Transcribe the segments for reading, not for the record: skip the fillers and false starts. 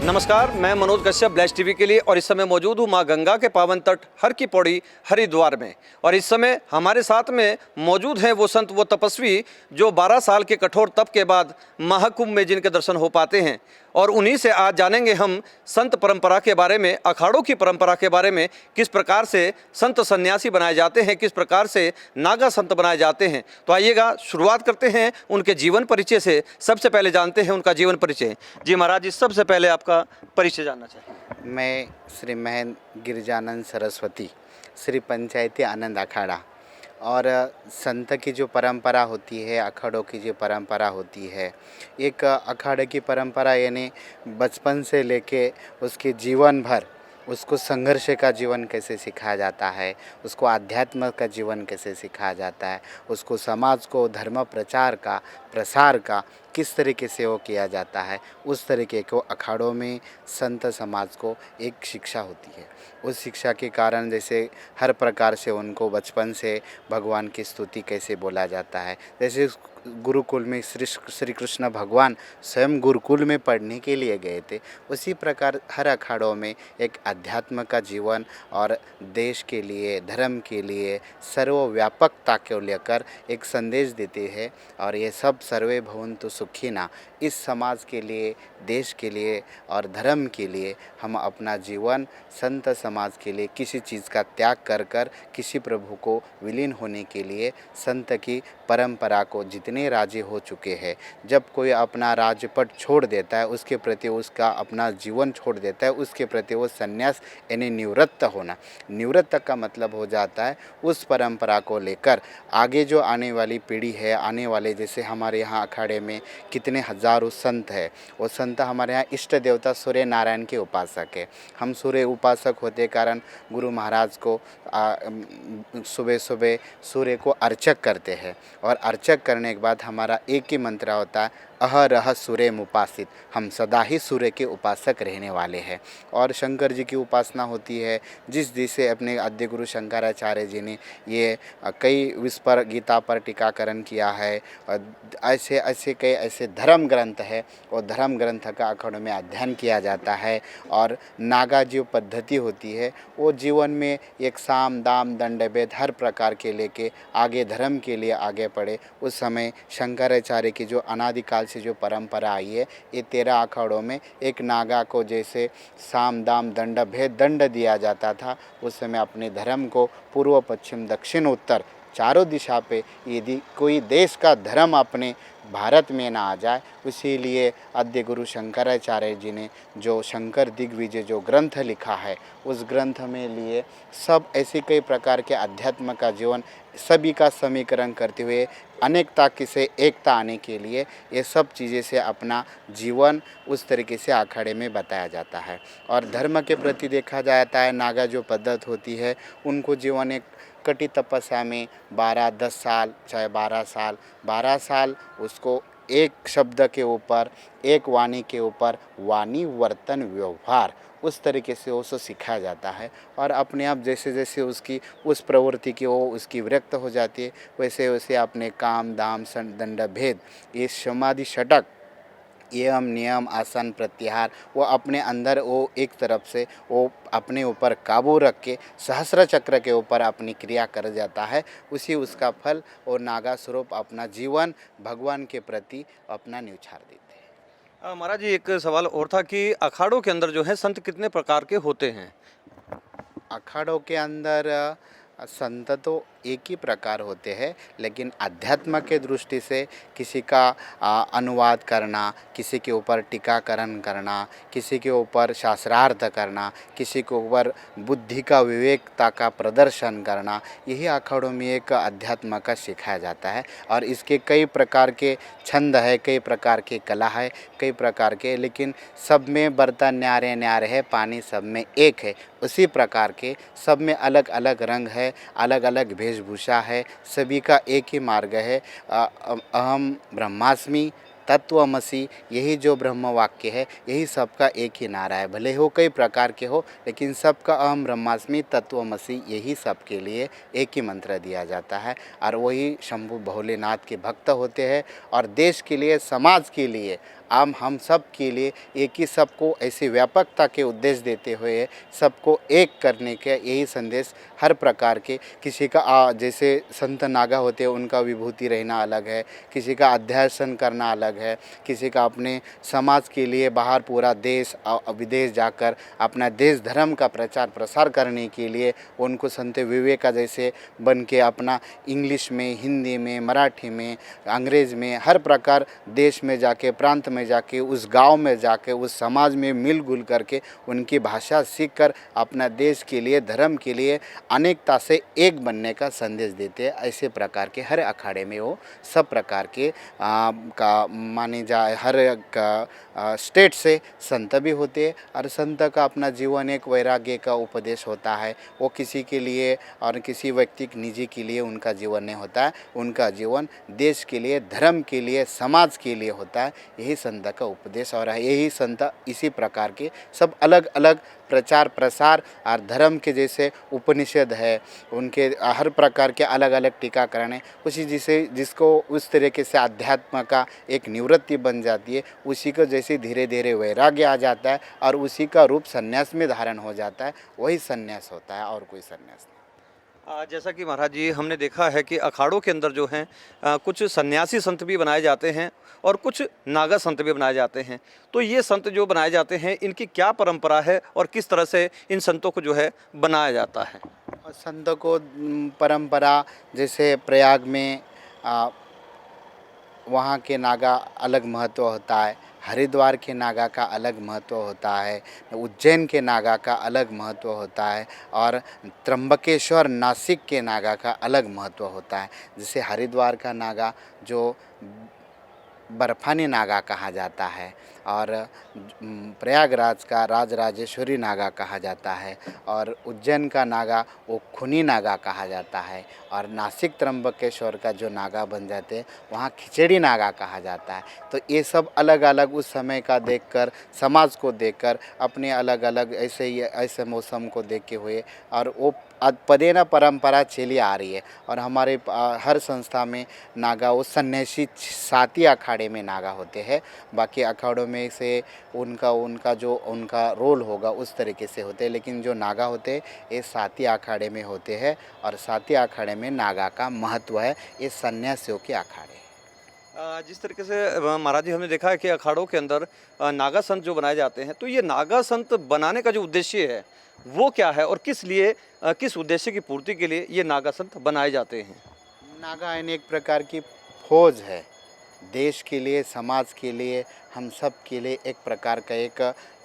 नमस्कार, मैं मनोज कश्यप ब्लैश टीवी के लिए और इस समय मौजूद हूँ माँ गंगा के पावन तट हर की पौड़ी हरिद्वार में। और इस समय हमारे साथ में मौजूद हैं वो संत, वो तपस्वी जो 12 साल के कठोर तप के बाद महाकुंभ में जिनके दर्शन हो पाते हैं। और उन्हीं से आज जानेंगे हम संत परंपरा के बारे में, अखाड़ों की परंपरा के बारे में, किस प्रकार से संत सन्यासी बनाए जाते हैं, किस प्रकार से नागा संत बनाए जाते हैं। तो आइएगा शुरुआत करते हैं उनके जीवन परिचय से। सबसे पहले जानते हैं उनका जीवन परिचय। जी महाराज जी, सबसे पहले आपका परिचय जानना चाहिए। मैं श्री महंत गिरिजानंद सरस्वती, श्री पंचायती आनंद अखाड़ा। और संत की जो परंपरा होती है, अखाड़ों की जो परंपरा होती है, एक अखाड़े की परंपरा यानी बचपन से लेके उसके जीवन भर उसको संघर्ष का जीवन कैसे सिखाया जाता है, उसको आध्यात्म का जीवन कैसे सिखाया जाता है, उसको समाज को धर्म प्रचार का, प्रसार का किस तरीके से वो किया जाता है, उस तरीके को अखाड़ों में संत समाज को एक शिक्षा होती है। उस शिक्षा के कारण जैसे हर प्रकार से उनको बचपन से भगवान की स्तुति कैसे बोला जाता है, जैसे गुरुकुल में श्री कृष्ण भगवान स्वयं गुरुकुल में पढ़ने के लिए गए थे, उसी प्रकार हर अखाड़ों में एक अध्यात्म का जीवन और देश के लिए, धर्म के लिए सर्वव्यापकता को लेकर एक संदेश देते हैं। और ये सब सर्वे भवन्तु सुखिना, इस समाज के लिए, देश के लिए और धर्म के लिए हम अपना जीवन संत समाज के लिए किसी चीज़ का त्याग कर कर किसी प्रभु को विलीन होने के लिए संत की परंपरा को जितने राजी हो चुके हैं, जब कोई अपना राजपट छोड़ देता है, उसके प्रति उसका अपना जीवन छोड़ देता है, उसके प्रति वो संन्यास यानी निवृत्त होना, निवृत्त का मतलब हो जाता है उस परंपरा को लेकर आगे जो आने वाली पीढ़ी है, आने वाले जैसे हमारे यहाँ अखाड़े में कितने हजारों संत है, वो संत हमारे यहाँ इष्ट देवता सूर्य नारायण के उपासक है। हम सूर्य उपासक होते कारण गुरु महाराज को सुबह सुबह सूर्य को अर्चक करते हैं। और अर्चक करने के बाद हमारा एक ही मंत्र होता है, अहरह सूर्य मुपासित, हम सदा ही सूर्य के उपासक रहने वाले हैं। और शंकर जी की उपासना होती है, जिस जिसे अपने आद्य गुरु शंकराचार्य जी ने ये कई इस पर गीता पर टीकाकरण किया है। और ऐसे ऐसे कई ऐसे धर्म ग्रंथ है, और धर्म ग्रंथ का अखाड़ों में अध्ययन किया जाता है। और नागा जो पद्धति होती है वो जीवन में एक साम दाम दंड भेद हर प्रकार के लेके आगे धर्म के लिए आगे बढ़े। उस समय शंकराचार्य की जो अनादिकाल से जो परंपरा आई है, ये 13 अखाड़ों में एक नागा को जैसे साम दाम दंड भेद दंड दिया जाता था, उस समय अपने धर्म को पूर्व पश्चिम दक्षिण उत्तर चारों दिशा पे यदि कोई देश का धर्म अपने भारत में ना आ जाए, इसीलिए आद्य गुरु शंकराचार्य जी ने जो शंकर दिग्विजय जो ग्रंथ लिखा है, उस ग्रंथ में लिए सब ऐसे कई प्रकार के अध्यात्म का जीवन सभी का समीकरण करते हुए अनेकता की से एकता आने के लिए ये सब चीज़ें से अपना जीवन उस तरीके से अखाड़े में बताया जाता है। और धर्म के प्रति देखा जाता है, नागा जो पद्धत होती है उनको जीवन एक कटी तपस्या में 12-10 साल, चाहे 12 साल उसको एक शब्द के ऊपर, एक वाणी के ऊपर, वाणी वर्तन व्यवहार उस तरीके से उसको सिखाया जाता है। और अपने आप जैसे जैसे उसकी उस प्रवृत्ति की वो उसकी विरक्त हो जाती है, वैसे वैसे अपने काम दाम दंड भेद ये समाधि षटक एवं नियम आसन प्रत्याहार वो अपने अंदर वो एक तरफ से वो अपने ऊपर काबू रख के सहस्र चक्र के ऊपर अपनी क्रिया कर जाता है, उसी उसका फल और नागा स्वरूप अपना जीवन भगवान के प्रति अपना न्यौछावर देते हैं। महाराज जी, एक सवाल और था कि अखाड़ों के अंदर जो है संत कितने प्रकार के होते हैं? अखाड़ों के अंदर संत तो एक ही प्रकार होते हैं, लेकिन अध्यात्म के दृष्टि से किसी का अनुवाद करना, किसी के ऊपर टीकाकरण करना, किसी के ऊपर शास्त्रार्थ करना, किसी के ऊपर बुद्धि का विवेकता का प्रदर्शन करना, यही अखाड़ों में एक अध्यात्म का सिखाया जाता है। और इसके कई प्रकार के छंद है, कई प्रकार के कला है, कई प्रकार के, लेकिन सब में बर्तन न्यारे न्यारे है, पानी सब में एक है। उसी प्रकार के सब में अलग अलग रंग है, अलग अलग वेशभूषा है, सभी का एक ही मार्ग है, अहम ब्रह्मास्मि तत्वमसि, यही जो ब्रह्म वाक्य है, यही सबका एक ही नारा है। भले हो कई प्रकार के हो, लेकिन सबका अहम ब्रह्मास्मि तत्वमसि यही सबके लिए एक ही मंत्र दिया जाता है। और वही शंभु भोलेनाथ के भक्त होते हैं और देश के लिए, समाज के लिए हम सब के लिए एक ही सबको ऐसी व्यापकता के उद्देश्य देते हुए सबको एक करने का यही संदेश हर प्रकार के किसी का जैसे संत नागा होते हैं उनका विभूति रहना अलग है, किसी का अध्यासन करना अलग है, किसी का अपने समाज के लिए बाहर पूरा देश विदेश जाकर अपना देश धर्म का प्रचार प्रसार करने के लिए उनको संत विवेका जैसे बन के अपना इंग्लिश में, हिंदी में, मराठी में, अंग्रेज़ में हर प्रकार देश में जाके, प्रांत में जाके, उस गांव में जाके, उस समाज में मिलजुल करके उनकी भाषा सीख कर अपना देश के लिए, धर्म के लिए अनेकता से एक बनने का संदेश देते हैं। ऐसे प्रकार के हर अखाड़े में वो सब प्रकार के का माने जाए हर स्टेट से संत भी होते हैं और संत का अपना जीवन एक वैराग्य का उपदेश होता है। वो किसी के लिए और किसी व्यक्ति निजी के लिए उनका जीवन नहीं होता है, उनका जीवन देश के लिए, धर्म के लिए, समाज के लिए होता है। यही संत का उपदेश और यही संत इसी प्रकार के सब अलग अलग प्रचार प्रसार और धर्म के जैसे उपनिषद है, उनके हर प्रकार के अलग अलग टीकाकरण है, उसी जिसको उस तरीके से अध्यात्म का एक निवृत्ति बन जाती है, उसी को जैसे धीरे धीरे वैराग्य आ जाता है और उसी का रूप संन्यास में धारण हो जाता है, वही संन्यास होता है और कोई संन्यास नहीं। जैसा कि महाराज जी हमने देखा है कि अखाड़ों के अंदर जो हैं कुछ सन्यासी संत भी बनाए जाते हैं और कुछ नागा संत भी बनाए जाते हैं। तो ये संत जो बनाए जाते हैं इनकी क्या परंपरा है और किस तरह से इन संतों को जो है बनाया जाता है? संतों को परंपरा जैसे प्रयाग में वहाँ के नागा अलग महत्व होता है, हरिद्वार के नागा का अलग महत्व होता है, उज्जैन के नागा का अलग महत्व होता है और त्र्यंबकेश्वर नासिक के नागा का अलग महत्व होता है। जैसे हरिद्वार का नागा जो बर्फानी नागा कहा जाता है और प्रयागराज का राजराजेश्वरी नागा कहा जाता है और उज्जैन का नागा वो खूनी नागा कहा जाता है और नासिक त्र्यंबकेश्वर का जो नागा बन जाते हैं वहाँ खिचड़ी नागा कहा जाता है। तो ये सब अलग अलग उस समय का देखकर, समाज को देखकर, अपने अलग अलग ऐसे मौसम को देखते हुए और वो पदे न परंपरा चली आ रही है और हमारे हर संस्था में नागा वो सन्यासी 7 अखाड़े में नागा होते हैं। बाकी अखाड़ों में से उनका रोल होगा उस तरीके से होते हैं, लेकिन जो नागा होते हैं ये 7 अखाड़े में होते हैं और 7 अखाड़े में नागा का महत्व है। ये सन्यासियों के अखाड़े। जिस तरीके से महाराज जी हमने देखा है कि अखाड़ों के अंदर नागा संत जो बनाए जाते हैं, तो ये नागा संत बनाने का जो उद्देश्य है वो क्या है और किस लिए, किस उद्देश्य की पूर्ति के लिए ये नागा संत बनाए जाते हैं? नागा यानी एक प्रकार की फौज है, देश के लिए, समाज के लिए, हम सब के लिए एक प्रकार का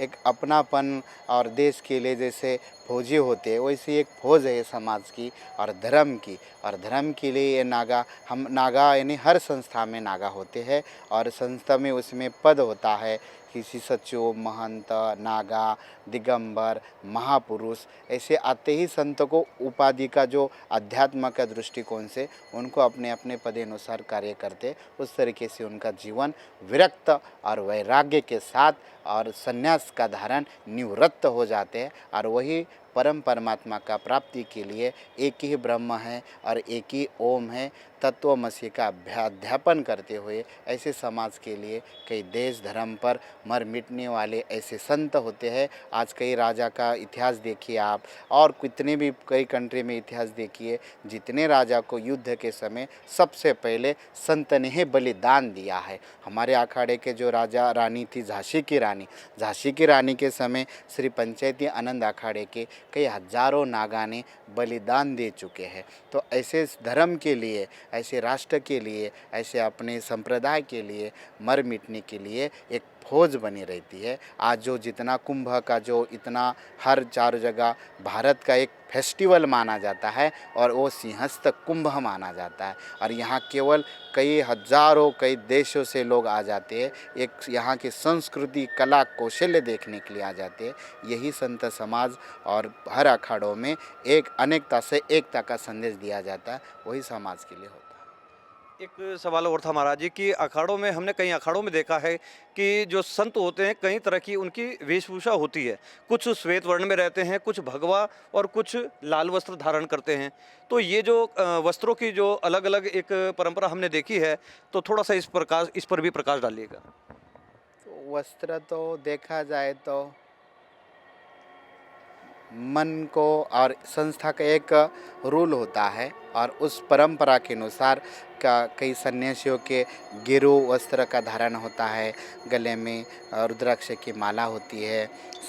एक अपनापन और देश के लिए जैसे फौजी होते हैं वैसे एक फौज है समाज की और धर्म की। और धर्म के लिए ये नागा यानी हर संस्था में नागा होते हैं और संस्था में उसमें पद होता है, किसी सचिव, महंत, नागा, दिगंबर, महापुरुष ऐसे आते ही संतों को उपाधि का जो अध्यात्म का दृष्टिकोण से उनको अपने अपने पद अनुसार कार्य करते, उस तरीके से उनका जीवन विरक्त और वैराग्य के साथ और संन्यास का धारण निवृत्त हो जाते हैं और वही परम परमात्मा का प्राप्ति के लिए एक ही ब्रह्म है और एक ही ओम है, तत्वमसि का अध्यापन करते हुए ऐसे समाज के लिए कई देश धर्म पर मर मिटने वाले ऐसे संत होते हैं। आज कई राजा का इतिहास देखिए आप और कितने भी कई कंट्री में इतिहास देखिए, जितने राजा को युद्ध के समय सबसे पहले संत ने ही बलिदान दिया है। हमारे अखाड़े के जो राजा रानी थी झांसी की रानी के समय श्री पंचायती आनंद अखाड़े के कई हजारों नागा ने बलिदान दे चुके हैं। तो ऐसे धर्म के लिए, ऐसे राष्ट्र के लिए, ऐसे अपने संप्रदाय के लिए मर मिटने के लिए एक फौज बनी रहती है। आज जो जितना कुंभ का जो इतना हर 4 जगह भारत का एक फेस्टिवल माना जाता है और वो सिंहस्थ कुंभ माना जाता है और यहाँ केवल कई हजारों कई देशों से लोग आ जाते हैं, एक यहाँ की संस्कृति, कला, कौशल्य देखने के लिए आ जाते हैं। यही संत समाज और हर अखाड़ों में एक अनेकता से एकता का संदेश दिया जाता है, वही समाज के लिए होता है। एक सवाल और था महाराज जी कि अखाड़ों में हमने कई अखाड़ों में देखा है कि जो संत होते हैं कई तरह की उनकी वेशभूषा होती है, कुछ श्वेत वर्ण में रहते हैं, कुछ भगवा और कुछ लाल वस्त्र धारण करते हैं। तो ये जो वस्त्रों की जो अलग अलग एक परंपरा हमने देखी है, तो थोड़ा सा इस पर भी प्रकाश डालिएगा। वस्त्र तो देखा जाए तो मन को और संस्था का एक रूल होता है और उस परंपरा के अनुसार का कई सन्यासियों के गिरु वस्त्र का धारण होता है, गले में रुद्राक्ष की माला होती है,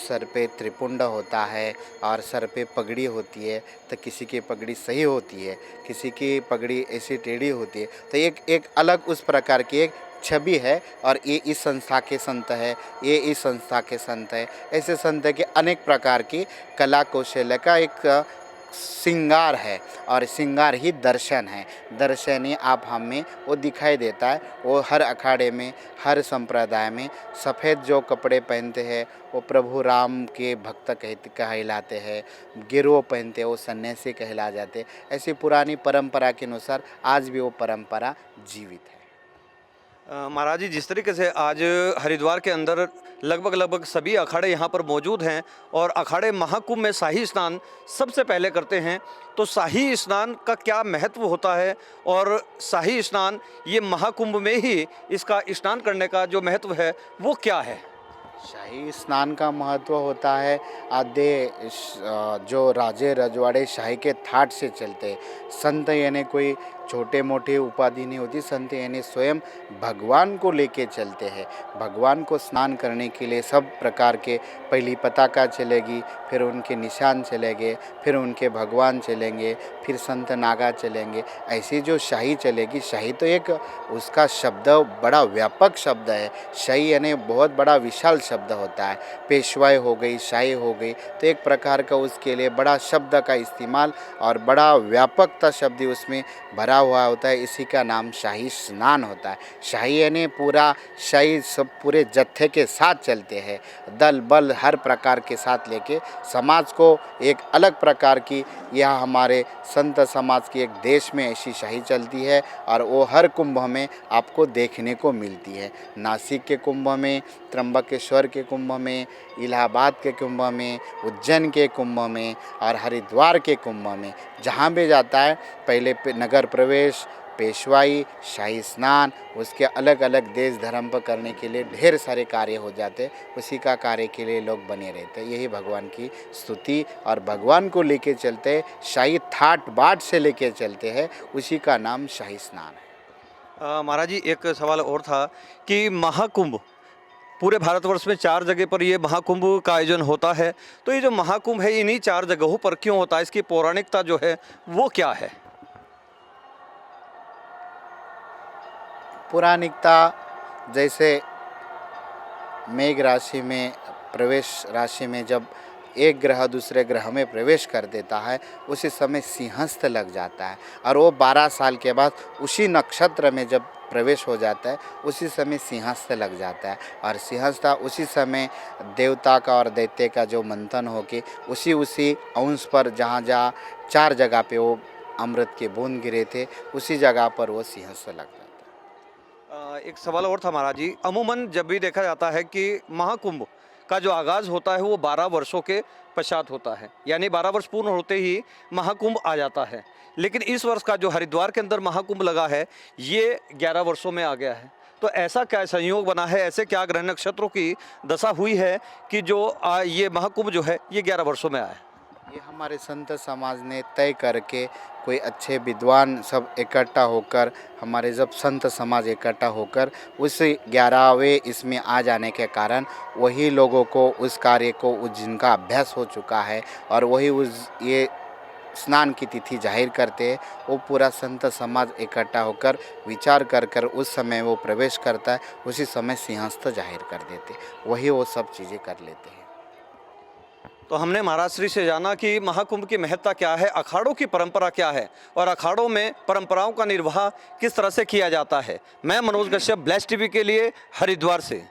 सर पे त्रिपुंड होता है और सर पे पगड़ी होती है। तो किसी की पगड़ी सही होती है, किसी की पगड़ी ऐसी टेढ़ी होती है। तो एक अलग उस प्रकार की एक छवि है और ये इस संस्था के संत है, ये इस संस्था के संत है। ऐसे संत है कि अनेक प्रकार की कला कौशल्य का एक श्रृंगार है और श्रृंगार ही दर्शन है। दर्शन ही आप हमें वो दिखाई देता है। वो हर अखाड़े में, हर संप्रदाय में सफ़ेद जो कपड़े पहनते हैं वो प्रभु राम के भक्त कहलाते हैं, गिरोह पहनते हैं वो सन्यासी कहला जाते। ऐसी पुरानी परंपरा के अनुसार आज भी वो परंपरा जीवित है। महाराज जी, जिस तरीके से आज हरिद्वार के अंदर लगभग सभी अखाड़े यहाँ पर मौजूद हैं और अखाड़े महाकुंभ में शाही स्नान सबसे पहले करते हैं, तो शाही स्नान का क्या महत्व होता है और शाही स्नान ये महाकुंभ में ही इसका स्नान करने का जो महत्व है वो क्या है? शाही स्नान का महत्व होता है आधे जो राजे रजवाड़े शाही के थाट से चलते। संत यानी कोई छोटे मोटे उपाधि नहीं होती, संत यानी स्वयं भगवान को लेके चलते हैं। भगवान को स्नान करने के लिए सब प्रकार के पहली पताका चलेगी, फिर उनके निशान चलेंगे, फिर उनके भगवान चलेंगे, फिर संत नागा चलेंगे। ऐसी जो शाही चलेगी, शाही तो एक उसका शब्द बड़ा व्यापक शब्द है। शाही यानी बहुत बड़ा विशाल शब्द होता है। पेशवाई हो गई, शाही हो गई, तो एक प्रकार का उसके लिए बड़ा शब्द का इस्तेमाल और बड़ा व्यापकता शब्द उसमें भरा हुआ होता है। इसी का नाम शाही स्नान होता है। शाही यानी पूरा शाही सब पूरे जत्थे के साथ चलते हैं, दल बल हर प्रकार के साथ लेके समाज को एक अलग प्रकार की, यह हमारे संत समाज की एक देश में ऐसी शाही चलती है और वो हर कुंभ में आपको देखने को मिलती है। नासिक के कुंभ में, त्र्यंबकेश्वर के कुंभ में, इलाहाबाद के कुंभ में, उज्जैन के कुंभ में और हरिद्वार के कुंभ में जहाँ भी जाता है पहले नगर प्रवेश, पेशवाई, शाही स्नान, उसके अलग अलग देश धर्म पर करने के लिए ढेर सारे कार्य हो जाते। उसी का कार्य के लिए लोग बने रहते। यही भगवान की स्तुति और भगवान को लेके चलते, शाही थाट बाट से लेके चलते हैं, उसी का नाम शाही स्नान है। महाराज जी, एक सवाल और था कि महाकुंभ पूरे भारतवर्ष में 4 जगह पर ये महाकुंभ का आयोजन होता है, तो ये जो महाकुंभ है इन्हीं 4 जगहों पर क्यों होता है? इसकी पौराणिकता जो है वो क्या है? पौराणिकता जैसे मेघ राशि में प्रवेश राशि में जब एक ग्रह दूसरे ग्रह में प्रवेश कर देता है, उसी समय सिंहस्थ लग जाता है और वो 12 साल के बाद उसी नक्षत्र में जब प्रवेश हो जाता है, उसी समय सिंहस्थ लग जाता है और सिंहस्थ उसी समय देवता का और दैत्य का जो मंथन हो के उसी अंश पर जहाँ 4 जगह पे वो अमृत के बूंद गिरे थे, उसी जगह पर वो सिंहस्थ लग जाता है। एक सवाल और था महाराज जी, अमूमन जब भी देखा जाता है कि महाकुंभ का जो आगाज़ होता है वो 12 वर्षों के पश्चात होता है, यानी 12 वर्ष पूर्ण होते ही महाकुंभ आ जाता है। लेकिन इस वर्ष का जो हरिद्वार के अंदर महाकुंभ लगा है ये 11 वर्षों में आ गया है, तो ऐसा क्या संयोग बना है, ऐसे क्या ग्रह नक्षत्रों की दशा हुई है कि जो ये महाकुंभ जो है ये 11 वर्षों में आया है? ये हमारे संत समाज ने तय करके, कोई अच्छे विद्वान सब इकट्ठा होकर, हमारे जब संत समाज इकट्ठा होकर उस 11वें इसमें आ जाने के कारण वही लोगों को उस कार्य को जिनका अभ्यास हो चुका है और वही उस ये स्नान की तिथि जाहिर करते हैं। वो पूरा संत समाज इकट्ठा होकर विचार कर उस समय वो प्रवेश करता है, उसी समय सिंहस्थ जाहिर कर देते, वही वो सब चीज़ें कर लेते हैं। तो हमने महाराज श्री से जाना कि महाकुंभ की महत्ता क्या है, अखाड़ों की परंपरा क्या है और अखाड़ों में परंपराओं का निर्वाह किस तरह से किया जाता है। मैं मनोज कश्यप, ब्लेस टीवी के लिए हरिद्वार से।